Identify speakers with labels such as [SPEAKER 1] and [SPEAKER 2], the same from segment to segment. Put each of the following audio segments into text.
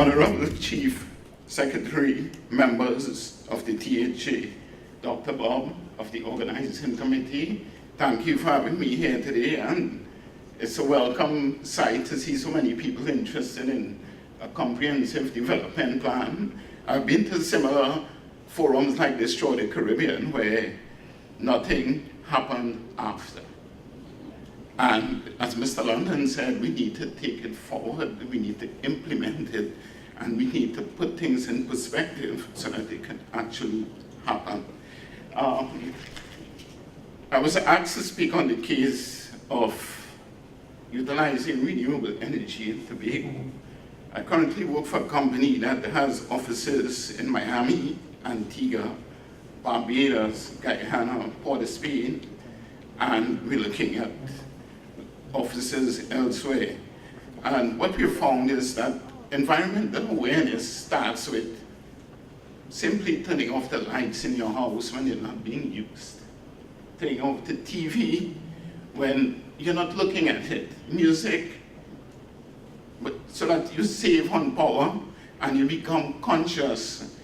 [SPEAKER 1] Honorable Chief Secretary, members of the THA, Dr. Bob of the Organizing Committee, thank you for having me here today, and it's a welcome sight to see so many people interested in a comprehensive development plan. I've been to similar forums like this throughout the Caribbean where nothing happened after. And as Mr. London said, we need to take it forward, we need to implement it, and we need to put things in perspective so that it can actually happen. I was asked to speak on the case of utilizing renewable energy in Tobago. I currently work for a company that has offices in Miami, Antigua, Barbados, Guyana, Port of Spain, and we're looking at offices elsewhere. And what we found is that environmental awareness starts with simply turning off the lights in your house when they're not being used, turning off the TV when you're not looking at it, music, but so that you save on power and you become conscious,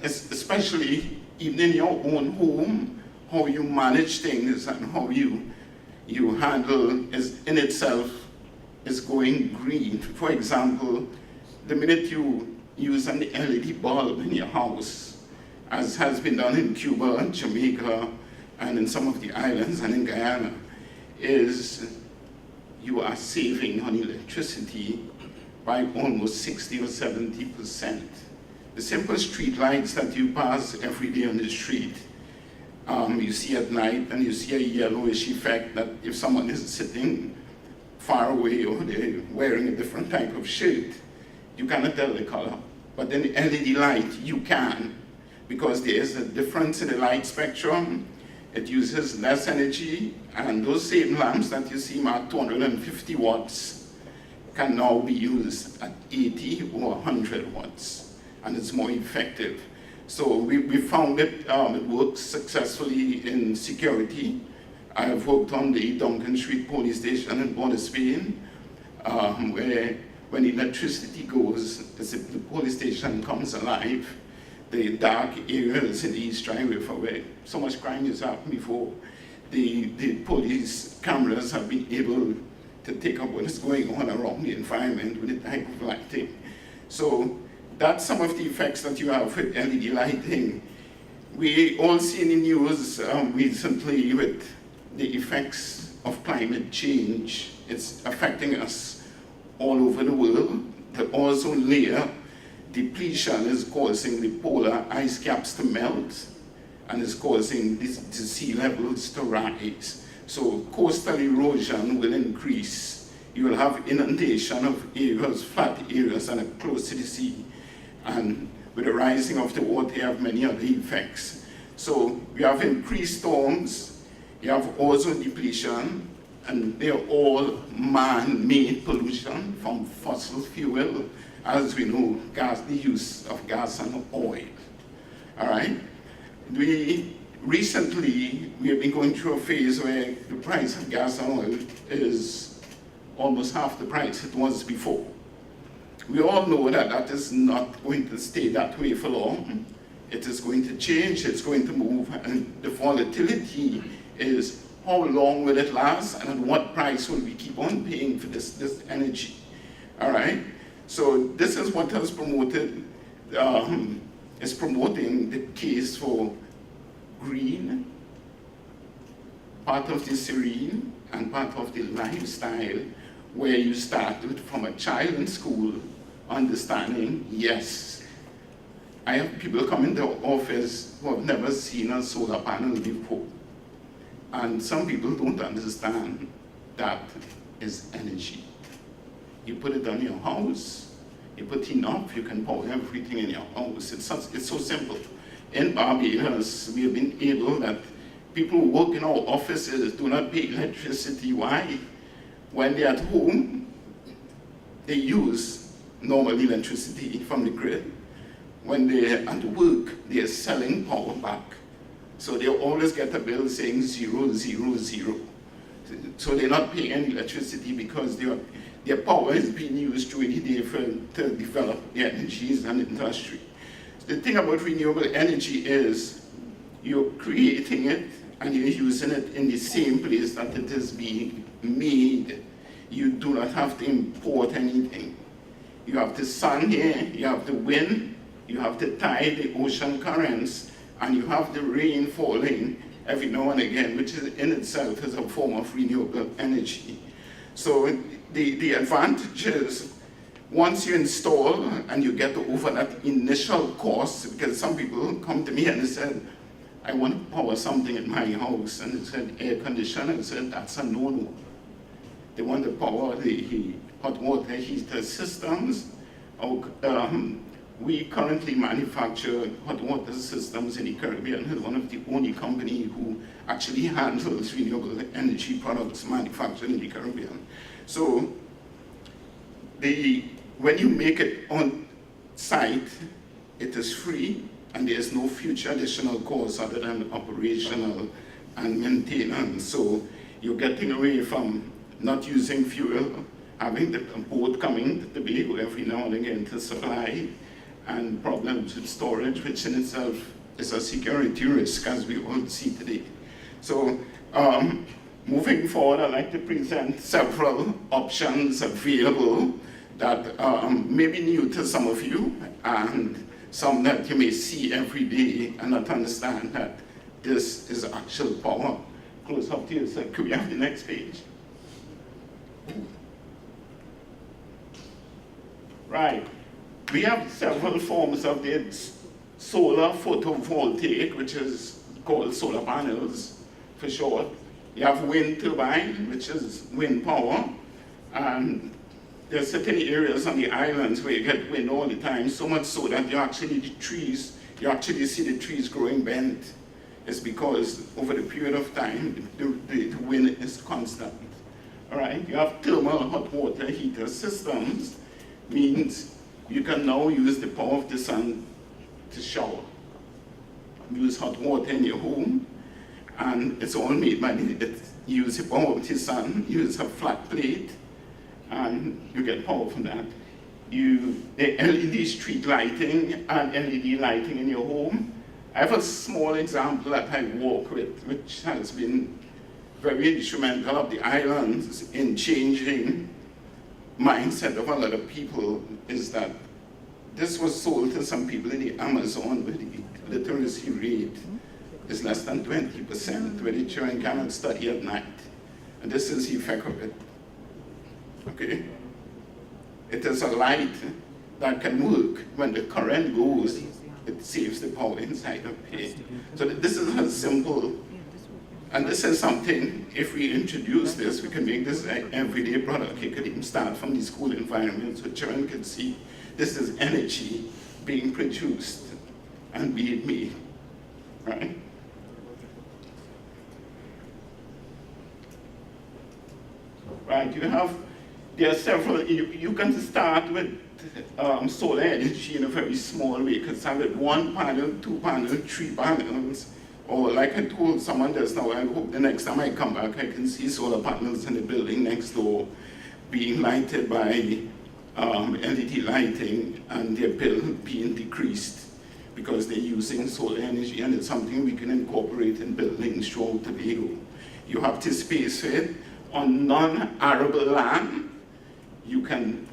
[SPEAKER 1] especially even in your own home, how you manage things and how you handle is in itself is going green. For example, the minute you use an LED bulb in your house, as has been done in Cuba, Jamaica, and in some of the islands and in Guyana, is you are saving on electricity by almost 60 or 70%. The simple street lights that you pass every day on the street, you see at night, and you see a yellowish effect that if someone is sitting far away or they're wearing a different type of shirt, you cannot tell the color. But then the LED light, you can, because there is a difference in the light spectrum. It uses less energy, and those same lamps that you see at 250 watts can now be used at 80 or 100 watts, and it's more effective. So we found it works successfully in security. I've worked on the Duncan Street police station in Port of Spain, where when electricity goes, the police station comes alive. The dark areas in the East Drive River where so much crime has happened before, the police cameras have been able to take up what is going on around the environment with the type of lighting. So that's some of the effects that you have with LED lighting. We all see in the news recently with the effects of climate change. It's affecting us all over the world. The ozone layer depletion is causing the polar ice caps to melt and is causing the sea levels to rise. So coastal erosion will increase. You will have inundation of areas, flat areas, and are close to the sea. And with the rising of the water, you have many other effects. So we have increased storms, you have ozone depletion, and they're all man-made pollution from fossil fuel, as we know, the use of gas and oil. All right? Recently, we have been going through a phase where the price of gas and oil is almost half the price it was before. We all know that that is not going to stay that way for long. It is going to change, it's going to move, and the volatility is how long will it last and at what price will we keep on paying for this energy. All right? So this is what has promoted, is promoting the case for green, part of the Serene, and part of the lifestyle, where you start with from a child in school, understanding, yes, I have people come into the office who have never seen a solar panel before. And some people don't understand that is energy. You put it on your house, you put enough, you can power everything in your house. It's so simple. In Barbados, we have been able that people who work in our offices do not pay electricity. Why? When they're at home, they use normal electricity from the grid. When they're at work, they're selling power back. So they always get a bill saying 0, 0, 0. So they're not paying any electricity because their power is being used during the day to develop the energies and industry. The thing about renewable energy is you're creating it and you're using it in the same place that it is being made. You do not have to import anything. You have the sun here, you have the wind, you have the tide, the ocean currents, and you have the rain falling every now and again, which is in itself is a form of renewable energy. So the advantage is, once you install and you get over that initial cost, because some people come to me and they said, I want to power something in my house, and they said air conditioner, I said that's a no-no. They want to power the hot water heater systems. We currently manufacture hot water systems in the Caribbean. We're one of the only companies who actually handles renewable energy products manufactured in the Caribbean. So when you make it on site, it is free, and there's no future additional costs other than operational and maintenance. So you're getting away from not using fuel, having the boat coming to Tobago every now and again to supply, and problems with storage, which in itself is a security risk, as we all see today. So moving forward, I'd like to present several options available that may be new to some of you, and some that you may see every day and not understand that this is actual power. Close up to you, sir. Could we have the next page? Right. We have several forms of the solar photovoltaic, which is called solar panels for short. You have wind turbine, which is wind power, and there are certain areas on the islands where you get wind all the time, so much so that you actually see the trees growing bent. It's because over the period of time, the wind is constant. All right, you have thermal hot water heater systems, means you can now use the power of the sun to shower. Use hot water in your home, and it's all made by use the power of the sun, use a flat plate, and you get power from that. The LED street lighting and LED lighting in your home. I have a small example that I work with, which has been very instrumental of the islands in changing mindset of a lot of people, is that this was sold to some people in the Amazon where the literacy rate is less than 20%, where the children cannot study at night. And this is the effect of it. Okay? It is a light that can work when the current goes, it saves the power inside of it. So this is a simple, and this is something, if we introduce this, we can make this an everyday product. You could even start from the school environment so children can see this is energy being produced and being made, right? Right, there are several, you can start with solar energy in a very small way. You can start with 1 panel, 2 panels, 3 panels, or like I told someone just now, I hope the next time I come back I can see solar panels in the building next door being lighted by LED lighting, and their bill being decreased because they're using solar energy, and it's something we can incorporate in buildings throughout Tobago. You have to space it on non-arable land. You can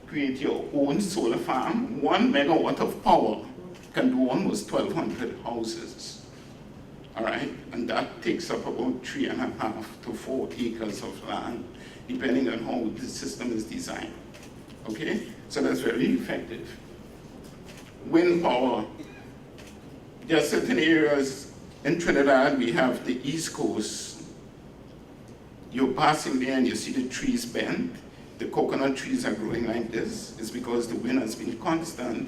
[SPEAKER 1] create your own solar farm. 1 megawatt of power can do almost 1,200 houses. All right, and that takes up about 3.5 to 4 acres of land, depending on how the system is designed. Okay, so that's very effective. Wind power. There are certain areas in Trinidad. We have the East Coast. You're passing there and you see the trees bent. The coconut trees are growing like this. It's because the wind has been constant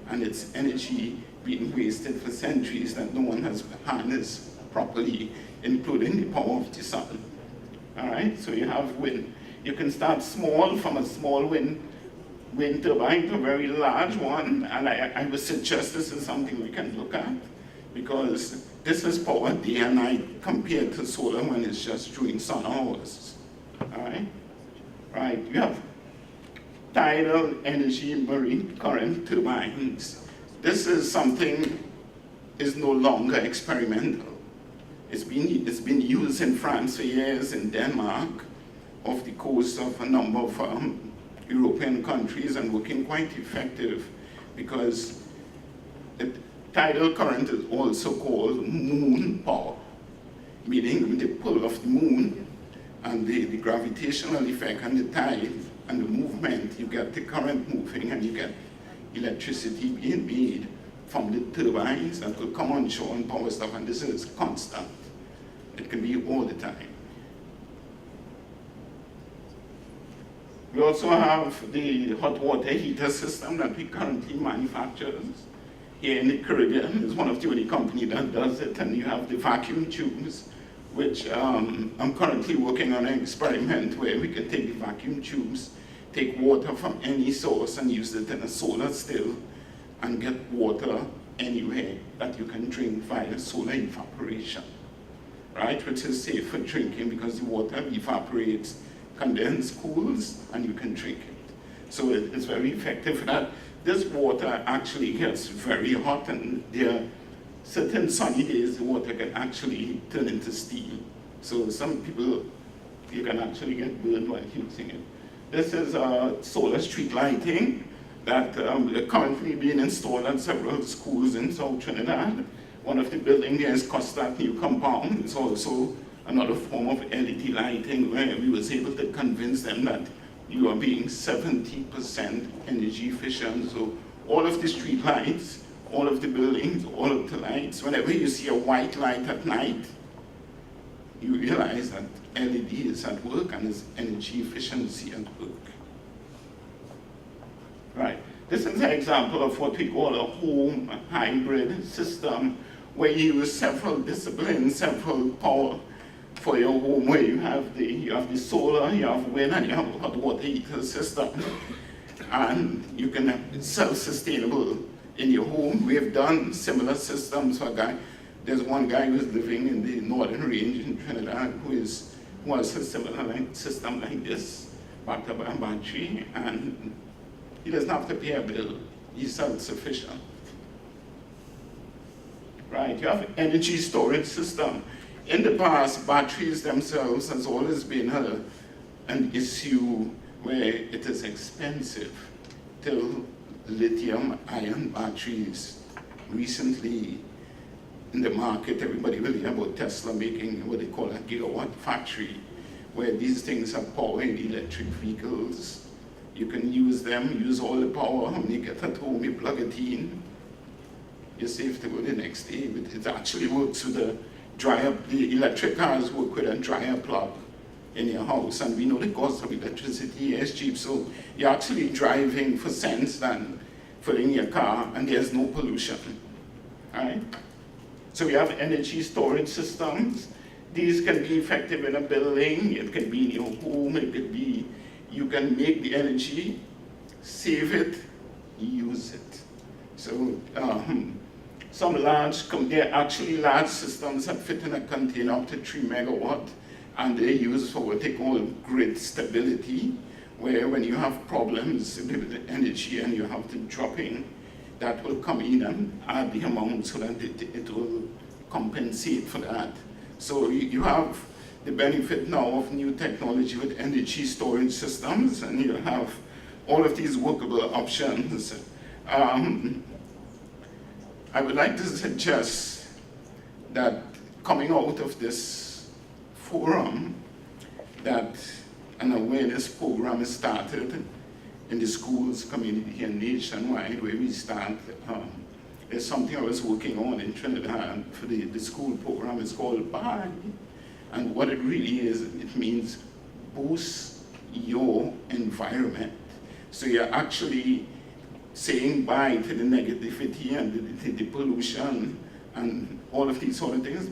[SPEAKER 1] and it's energy being wasted for centuries that no one has harnessed properly, including the power of the sun. All right, so you have wind. You can start small, from a small wind turbine to a very large one, and I would suggest this is something we can look at, because this is power day and night compared to solar when it's just during sun hours. All right? right? You have tidal energy marine current turbines. This is something is no longer experimental. It's been used in France for years, in Denmark, off the coast of a number of European countries, and working quite effective, because tidal current is also called moon power, meaning with the pull of the moon and the gravitational effect and the tide and the movement, you get the current moving and you get electricity being made from the turbines that will come on shore and power stuff, and this is constant. It can be all the time. We also have the hot water heater system that we currently manufacture here in the Caribbean. It's one of the only companies that does it, and you have the vacuum tubes, which I'm currently working on an experiment where we can take the vacuum tubes, take water from any source and use it in a solar still, and get water anywhere that you can drink via solar evaporation, right? Which is safe for drinking because the water evaporates, condenses, cools, and you can drink it. So it's very effective for that. This water actually gets very hot, and there are certain sunny days the water can actually turn into steam. So some people, you can actually get burned while using it. This is solar street lighting that are currently being installed at several schools in South Trinidad. One of the buildings there is Costat New Compound. It's also another form of LED lighting where we was able to convince them that you are being 70% energy efficient. So all of the street lights, all of the buildings, all of the lights, whenever you see a white light at night, you realize that LED is at work and is energy efficiency at work. Right. This is an example of what we call a home hybrid system, where you use several disciplines, several power for your home, where you have the solar, you have wind, and you have a hot water heater system. And you can have self-sustainable in your home. We have done similar systems for a guy. There's one guy who's living in the northern range in Trinidad who has a similar system like this, backed up by a battery, and he doesn't have to pay a bill. He's self-sufficient. Right, you have energy storage system. In the past, batteries themselves has always been an issue where it is expensive, till lithium-ion batteries. Recently, in the market, everybody will hear about Tesla making what they call a gigawatt factory, where these things are powering electric vehicles. You can use them, use all the power. When you get at home, you plug it in. You're safe to go the next day, but it actually works with a dryer. The electric cars work with a dryer plug in your house, and we know the cost of electricity is cheap, so you're actually driving for cents than filling your car, and there's no pollution, right? So we have energy storage systems. These can be effective in a building, it can be in your home, it could be, you can make the energy, save it, use it. So they're actually large systems that fit in a container up to 3 megawatt, and they're used for what they call grid stability, where when you have problems with the energy and you have the dropping, that will come in and add the amount so that it will compensate for that. So you have the benefit now of new technology with energy storage systems, and you have all of these workable options. I would like to suggest that coming out of this forum, that an awareness program is started in the schools, community, and nationwide, where we start. There's something I was working on in Trinidad for the school program. It's called BUY. And what it really is, it means boost your environment. So you're actually saying bye to the negativity and the pollution and all of these sort of things,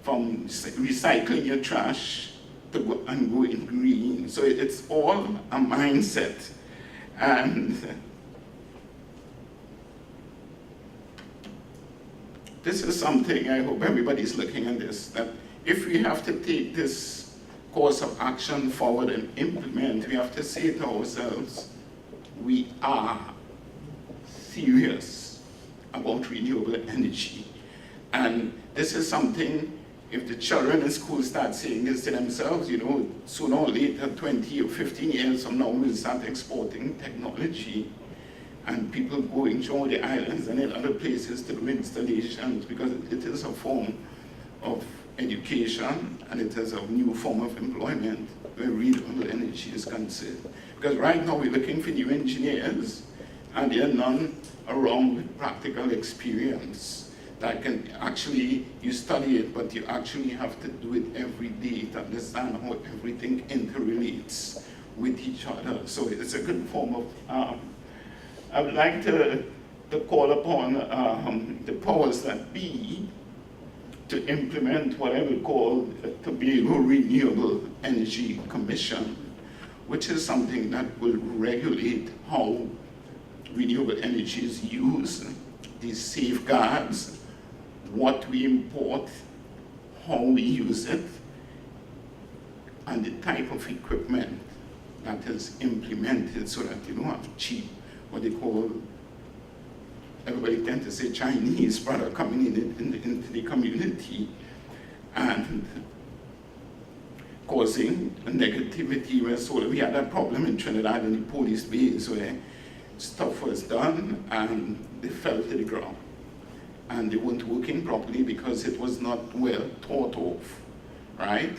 [SPEAKER 1] from recycling your trash to go and going green. So it's all a mindset. And this is something, I hope everybody's looking at this, that if we have to take this course of action forward and implement, we have to say to ourselves, we are serious about renewable energy. And this is something, if the children in school start saying this to themselves, you know, sooner or later, 20 or 15 years from now, we'll start exporting technology and people going to all the islands and in other places to do installations, because it is a form of education and it is a new form of employment where renewable energy is concerned. Because right now we're looking for new engineers and there are none around with practical experience that can actually, you study it, but you actually have to do it every day to understand how everything interrelates with each other. So it's a good form of, I would like to call upon the powers that be to implement what I would call the Tobago Renewable Energy Commission, which is something that will regulate how renewable energy is used, these safeguards, what we import, how we use it, and the type of equipment that is implemented so that you don't have cheap, what they call, everybody tends to say Chinese product coming into the community and causing a negativity where solar. We had that problem in Trinidad in the police base where stuff was done and they fell to the ground. And they weren't working properly because it was not well thought of, right?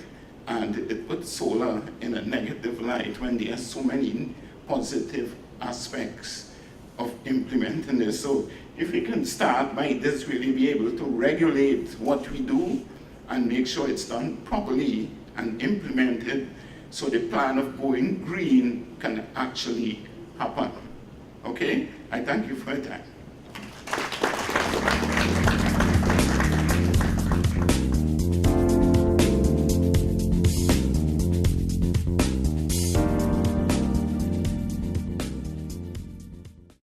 [SPEAKER 1] And it put solar in a negative light when there are so many positive aspects of implementing this. So if we can start by this, really be able to regulate what we do and make sure it's done properly and implemented so the plan of going green can actually happen. Okay? I thank you for your time.